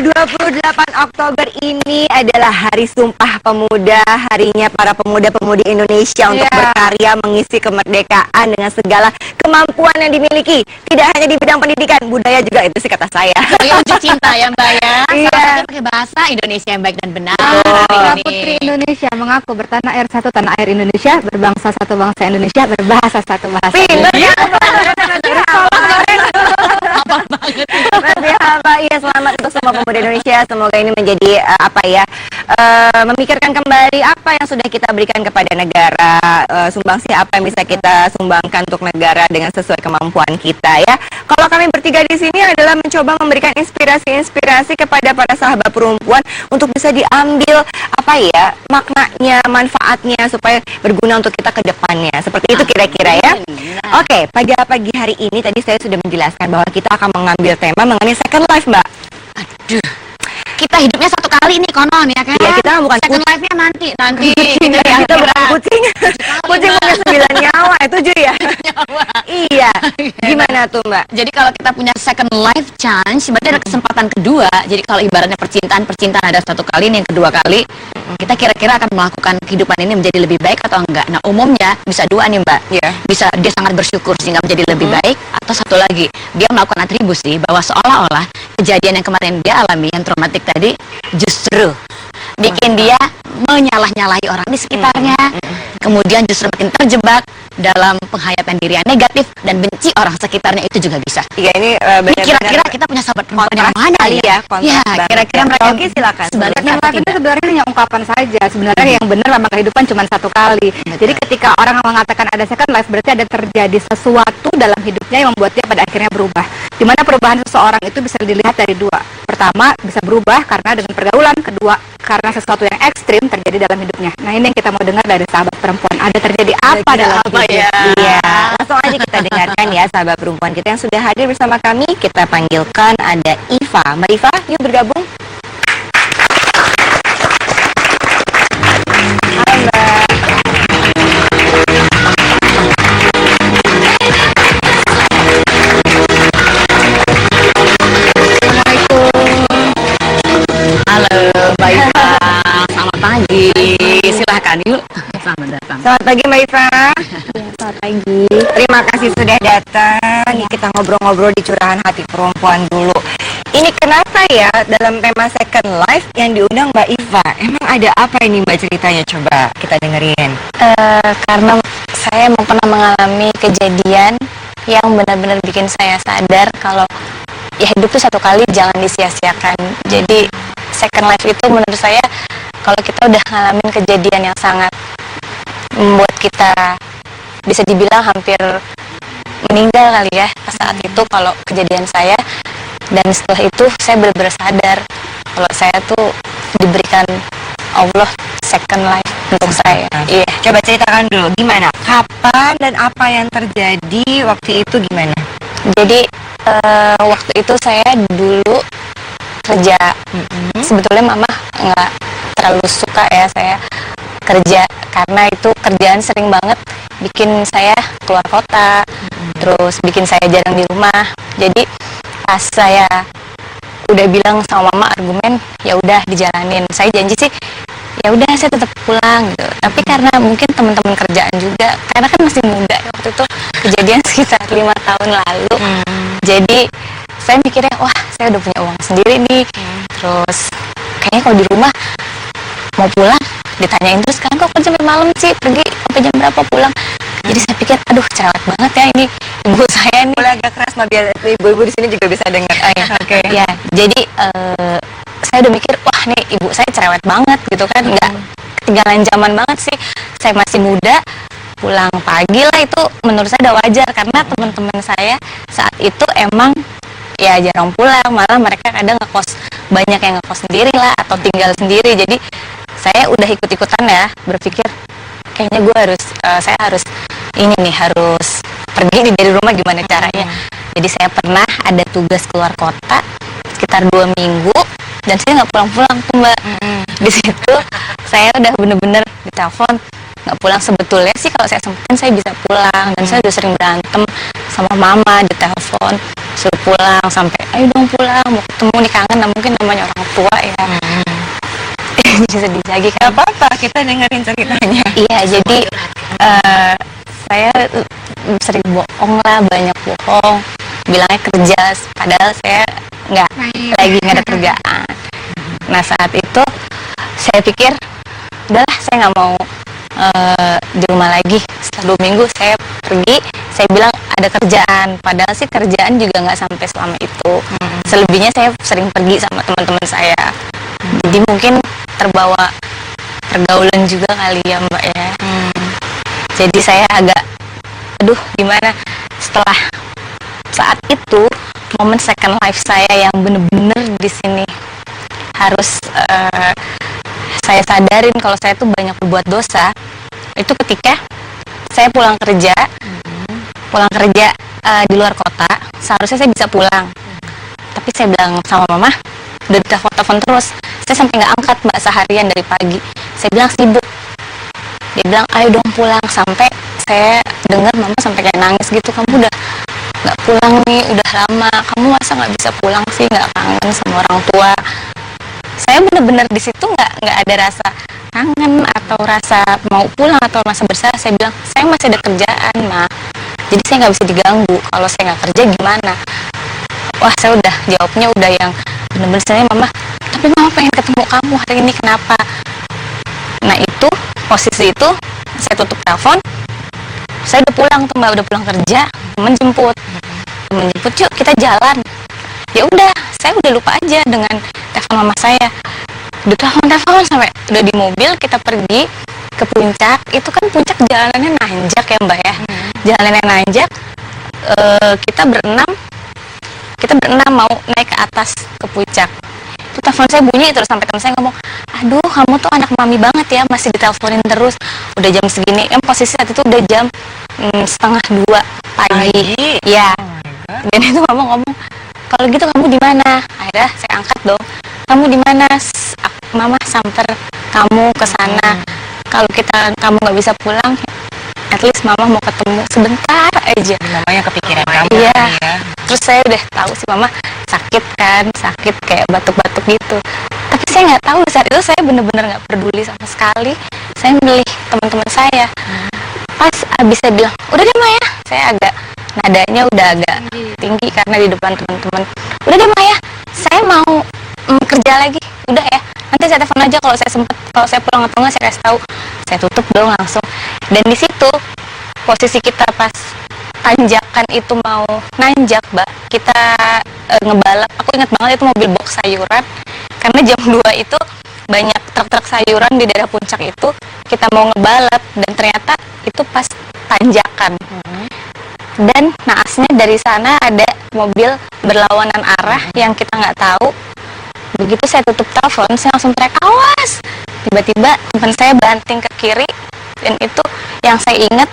28 Oktober ini adalah Hari Sumpah Pemuda, harinya para pemuda-pemudi Indonesia untuk berkarya mengisi kemerdekaan dengan segala kemampuan yang dimiliki. Tidak hanya di bidang pendidikan, budaya juga, itu sih kata saya. Untuk cinta ya Mbak ya. Iya. Salah satunya pakai bahasa Indonesia yang baik dan benar. Putri Indonesia mengaku bertanah air satu tanah air Indonesia, berbangsa satu bangsa Indonesia, berbahasa satu bahasa. Pinter ya. Hafal banget. Lebih apa? Iya, selamat untuk semua pemuda Indonesia. Semoga ini menjadi memikirkan kembali apa yang sudah kita berikan kepada negara, sumbangsi apa yang bisa kita sumbangkan untuk negara dengan sesuai kemampuan kita ya. Kalau kami bertiga di sini adalah mencoba memberikan inspirasi kepada para sahabat perempuan untuk bisa diambil maknanya, manfaatnya supaya berguna untuk kita ke depannya. Seperti itu kira-kira ya. Oke, pada pagi hari ini tadi saya sudah menjelaskan bahwa kita akan mengambil tema mengenai second life, Mbak. Aduh. Kita hidupnya satu kali nih konon ya kan? Iya, kita bukan second life-nya nanti. Kita bukan kucing. Kucing punya 9 nyawa, 7 ya? Iya. Gimana tuh, Mbak? Jadi kalau kita punya second life chance, berarti ada kesempatan kedua. Jadi kalau ibaratnya percintaan ada satu kali, nih yang kedua kali, kita kira-kira akan melakukan kehidupan ini menjadi lebih baik atau enggak. Nah, umumnya bisa dua nih, Mbak. Iya. Bisa dia sangat bersyukur sehingga menjadi lebih baik, atau satu lagi, dia melakukan atribusi bahwa seolah-olah kejadian yang kemarin dia alami, yang traumatik tadi, justru bikin dia menyalah-nyalahi orang di sekitarnya, kemudian justru makin terjebak dalam penghayatan diri yang negatif dan benci orang sekitarnya. Itu juga bisa. Iya, ini kira-kira kita punya sahabat perempuan yang mana ya? Ya, kira-kira mereka Oke, silakan. sebaliknya Second life itu sebenarnya hanya ungkapan saja. Sebenarnya yang benar memang kehidupan cuma satu kali. Jadi ketika orang mengatakan ada second life, berarti ada terjadi sesuatu dalam hidupnya yang membuat dia pada akhirnya berubah. Dimana perubahan seseorang itu bisa dilihat dari dua. Pertama, bisa berubah karena dengan pergaulan. Kedua, karena sesuatu yang ekstrim terjadi dalam hidupnya. Nah, ini yang kita mau dengar dari sahabat perempuan. Ada terjadi apa dalam hidupnya? Iya, langsung aja kita dengarkan ya sahabat perempuan kita yang sudah hadir bersama kami. Kita panggilkan ada Iva. Mbak Iva, yuk bergabung. Halo Mbak. Halo Mbak Iva, selamat pagi. Silahkan yuk. Selamat datang. Selamat pagi Mbak Iva. Selamat pagi. Terima kasih sudah datang. Nih kita ngobrol-ngobrol di curahan hati perempuan dulu. Ini kenapa ya dalam tema second life yang diundang Mbak Iva? Emang ada apa ini Mbak ceritanya? Coba kita dengerin. Karena saya pernah mengalami kejadian yang benar-benar bikin saya sadar kalau ya hidup tuh satu kali, jangan disia-siakan. Jadi second life itu menurut saya kalau kita udah ngalamin kejadian yang sangat membuat kita bisa dibilang hampir meninggal kali ya saat itu kalau kejadian saya. Dan setelah itu saya benar-benar sadar kalau saya tuh diberikan Allah second life untuk saya. Iya. Coba ceritakan dulu gimana, kapan dan apa yang terjadi waktu itu gimana? Jadi waktu itu saya dulu kerja. Sebetulnya mama nggak terlalu suka ya saya kerja karena itu kerjaan sering banget bikin saya keluar kota, terus bikin saya jarang di rumah. Jadi pas saya udah bilang sama mama argumen, ya udah dijalanin. Saya janji sih, ya udah saya tetap pulang gitu. Tapi karena mungkin teman-teman kerjaan juga, karena kan masih muda ya, waktu itu kejadian sekitar 5 tahun lalu. Jadi saya mikirnya, wah saya udah punya uang sendiri nih. Terus kayaknya kalau di rumah mau pulang ditanyain terus, sekarang kok kerja sampai malam sih, pergi sampai jam berapa pulang. Jadi saya pikir, aduh cerewet banget ya ini ibu saya nih. Boleh agak keras, biar ibu-ibu di sini juga bisa dengar. Oke. Ya, jadi saya udah mikir, wah nih ibu saya cerewet banget gitu kan, nggak ketinggalan zaman banget sih. Saya masih muda, pulang pagi lah, itu menurut saya udah wajar karena teman-teman saya saat itu emang ya jarang pulang, malah mereka kadang ngekos, banyak yang ngekos sendiri lah atau tinggal sendiri. Jadi saya udah ikut-ikutan ya, berpikir kayaknya saya harus pergi dari rumah, gimana caranya. Jadi saya pernah ada tugas keluar kota sekitar 2 minggu dan saya nggak pulang-pulang tuh Mbak. Di situ saya udah bener-bener ditelepon nggak pulang. Sebetulnya sih kalau saya sempetin saya bisa pulang, dan saya udah sering berantem sama mama di telepon. suruh pulang, sampai ayo dong pulang, mau ketemu nih, kangen. Nah, mungkin namanya orang tua ya. Jadi sedih lagi kan. Gak apa-apa, kita dengerin ceritanya. Iya, jadi saya sering bohong lah, banyak bohong, bilangnya kerja, padahal saya nggak ada kerjaan. Nah, saat itu saya pikir udahlah, saya nggak mau di rumah lagi. Setelah 2 minggu saya pergi, saya bilang ada kerjaan, padahal sih kerjaan juga nggak sampai selama itu. Selebihnya saya sering pergi sama teman-teman saya. Jadi mungkin terbawa pergaulan juga kali ya Mbak ya. Jadi saya agak aduh gimana, setelah saat itu momen second life saya yang bener-bener di sini harus saya sadarin kalau saya tuh banyak berbuat dosa. Itu ketika saya pulang kerja di luar kota, seharusnya saya bisa pulang, tapi saya bilang sama mama, udah ditelepon terus, saya sampai nggak angkat Mbak seharian dari pagi. Saya bilang sibuk, dia bilang ayo dong pulang, sampai saya dengar mama sampai kayak nangis gitu, kamu udah nggak pulang nih, udah lama, kamu masa nggak bisa pulang sih, nggak kangen sama orang tua? Saya bener-bener di situ nggak ada rasa kangen atau rasa mau pulang atau masa bersalah. Saya bilang saya masih ada kerjaan Ma, jadi saya nggak bisa diganggu. Kalau saya nggak kerja gimana? Wah, saya udah jawabnya udah yang bener-bener, saya mama, tapi mama pengen ketemu kamu hari ini, kenapa? Nah itu posisi itu saya tutup telepon, saya udah pulang tuh Mbak, udah pulang kerja, temen jemput yuk kita jalan. Ya udah, saya udah lupa aja dengan telepon mama saya. Udah telepon sampai udah di mobil, kita pergi ke puncak. Itu kan puncak jalanannya nanjak ya Mbak ya. Jalanannya nanjak. Kita berenam mau naik ke atas ke puncak. Itu telepon saya bunyi terus, sampai teman saya ngomong, aduh kamu tuh anak mami banget ya, masih diteleponin terus. Udah jam segini, posisi saat itu udah jam 1:30 pagi. Ya. Dan itu ngomong, kalau gitu kamu di mana? Akhirnya saya angkat dong. Kamu di mana? Mama samper kamu ke sana. Kalau kamu nggak bisa pulang, at least mama mau ketemu sebentar aja. Namanya kepikiran kamu. Iya. Ya. Terus saya udah tahu sih mama sakit kayak batuk-batuk gitu. Tapi saya nggak tahu, saat itu saya bener-bener nggak peduli sama sekali. Saya milih teman-teman saya. Pas abis saya bilang, udah deh Maya, saya agak nadanya udah agak tinggi karena di depan teman-teman. Udah deh Maya, saya mau kerja lagi. Udah ya, nanti saya telepon aja kalau saya sempet, kalau saya pulang atau enggak saya kasih tahu. Saya tutup dong langsung. Dan di situ posisi kita pas tanjakan itu mau nanjak Mbak, kita ngebalap. Aku ingat banget itu mobil box sayuran, karena jam 2 itu banyak truk-truk sayuran di daerah puncak itu. Kita mau ngebalap dan ternyata itu pas tanjakan. Dan naasnya dari sana ada mobil berlawanan arah yang kita nggak tahu. Begitu saya tutup telepon, saya langsung teriak awas. Tiba-tiba teman saya banting ke kiri, dan itu yang saya ingat,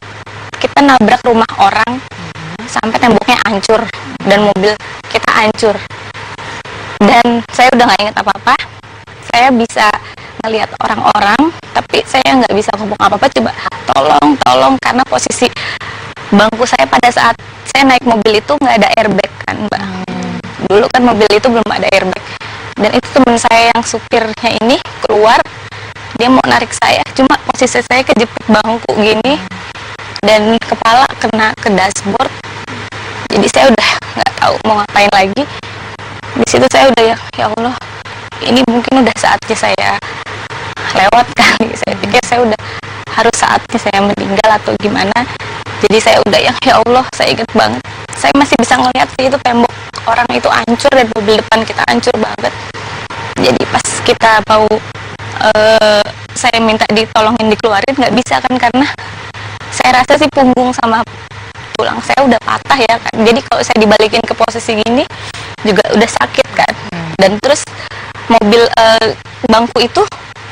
kita nabrak rumah orang sampai temboknya hancur dan mobil kita hancur. Dan saya udah nggak ingat apa-apa. Saya bisa ngelihat orang-orang, tapi saya nggak bisa ngomong apa-apa. Coba tolong, karena posisi bangku saya pada saat saya naik mobil itu nggak ada airbag kan Mbak. Dulu kan mobil itu belum ada airbag. Dan itu teman saya yang supirnya ini keluar, dia mau narik saya, cuma posisi saya kejepit bangku gini dan kepala kena ke dashboard. Jadi saya udah nggak tahu mau ngapain lagi. Di situ saya udah ya Allah, ini mungkin udah saatnya saya lewat kali. Saya pikir saya udah harus saatnya saya meninggal atau gimana. Jadi saya udah ya Allah, saya ingat banget. Saya masih bisa ngelihat sih itu tembok orang itu hancur dan mobil depan kita hancur banget. Jadi pas kita mau saya minta ditolongin dikeluarin, nggak bisa kan, karena saya rasa sih punggung sama tulang saya udah patah ya kan. Jadi kalau saya dibalikin ke posisi gini juga udah sakit kan. Dan terus mobil bangku itu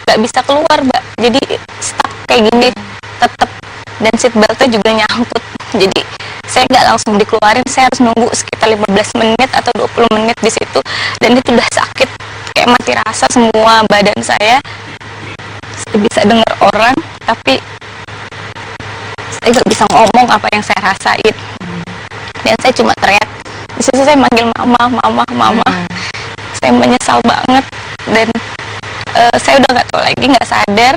nggak bisa keluar Mbak, jadi stuck kayak gini tetap, dan seat beltnya juga nyangkut. Jadi saya nggak langsung dikeluarin, saya harus nunggu sekitar 15 menit atau 20 menit di situ. Dan itu udah sakit kayak mati rasa semua badan saya. Saya bisa dengar orang, tapi saya nggak bisa ngomong apa yang saya rasain. Dan saya cuma teriak, Di situ saya manggil mama. Saya menyesal banget dan saya udah nggak tahu lagi, nggak sadar.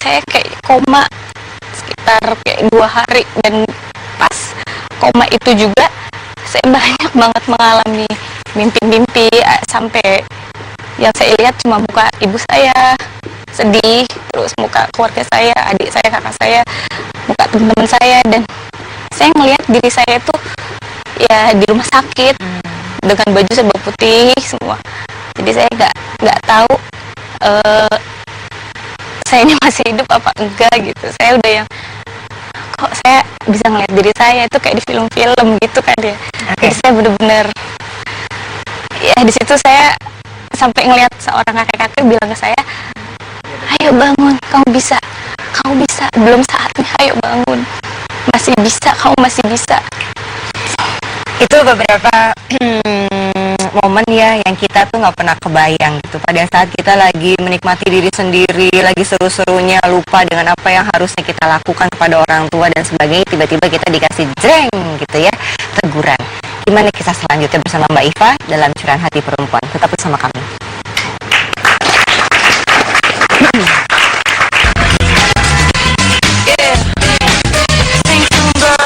Saya kayak koma sekitar kayak 2 hari, dan pas koma itu juga saya banyak banget mengalami mimpi-mimpi, sampai yang saya lihat cuma muka ibu saya sedih, terus muka keluarga saya, adik saya, kakak saya, muka teman-teman saya, dan saya ngelihat diri saya tuh ya di rumah sakit dengan baju serba putih semua. Jadi saya nggak tahu saya ini masih hidup apa enggak gitu. Saya udah yang kok saya bisa ngeliat diri saya itu kayak di film-film gitu kan ya. Jadi saya bener-bener ya di situ saya sampai ngeliat seorang kakek-kakek bilang ke saya, ayo bangun, kamu bisa, belum saatnya, ayo bangun, masih bisa, kamu masih bisa. Itu beberapa momen ya yang kita tuh nggak pernah kebayang gitu. Pada saat kita lagi menikmati diri sendiri, lagi seru-serunya, lupa dengan apa yang harusnya kita lakukan kepada orang tua dan sebagainya, tiba-tiba kita dikasih jreng gitu ya, teguran. Gimana kisah selanjutnya bersama Mbak Iva dalam Curahan Hati Perempuan? Tetap bersama kami.